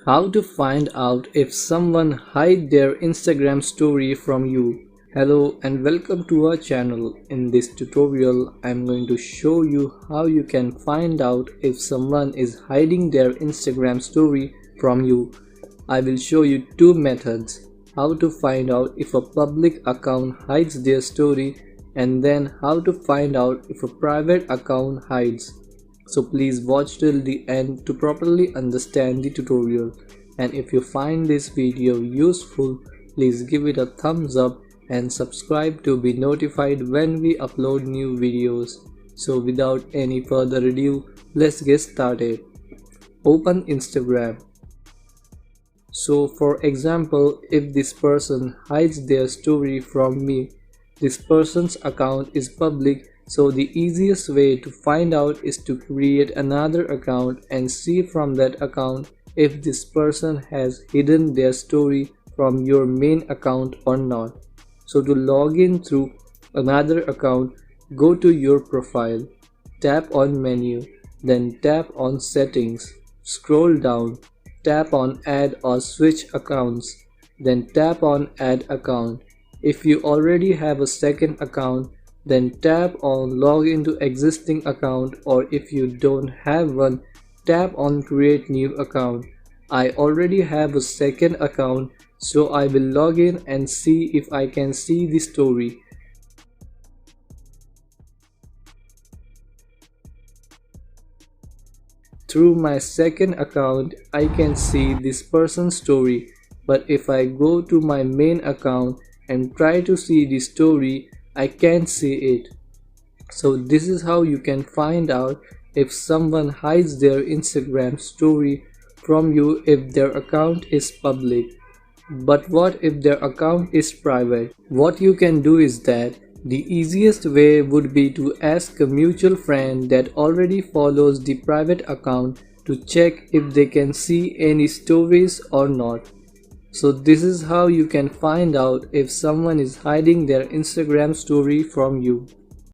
How to find out if someone hide their Instagram story from you. Hello and welcome to our channel. In this tutorial, I'm going to show you how you can find out if someone is hiding their Instagram story from you. I will show you two methods. How to find out if a public account hides their story, and then how to find out if a private account hides. So please watch till the end to properly understand the tutorial. And if you find this video useful, please give it a thumbs up and subscribe to be notified when we upload new videos. So without any further ado, let's get started. Open Instagram. So for example, if this person hides their story from me, this person's account is public. So the easiest way to find out is to create another account and see from that account if this person has hidden their story from your main account or not. So to log in through another account, go to your profile, tap on menu, then tap on settings, scroll down, tap on add or switch accounts, then tap on add account. If you already have a second account, then tap on log into existing account, or if you don't have one, tap on create new account. I already have a second account, so I will log in and see if I can see the story. Through my second account, I can see this person's story, but if I go to my main account and try to see the story, I can't see it. So this is how you can find out if someone hides their Instagram story from you if their account is public. But what if their account is private? What you can do is that the easiest way would be to ask a mutual friend that already follows the private account to check if they can see any stories or not. So this is how you can find out if someone is hiding their Instagram story from you.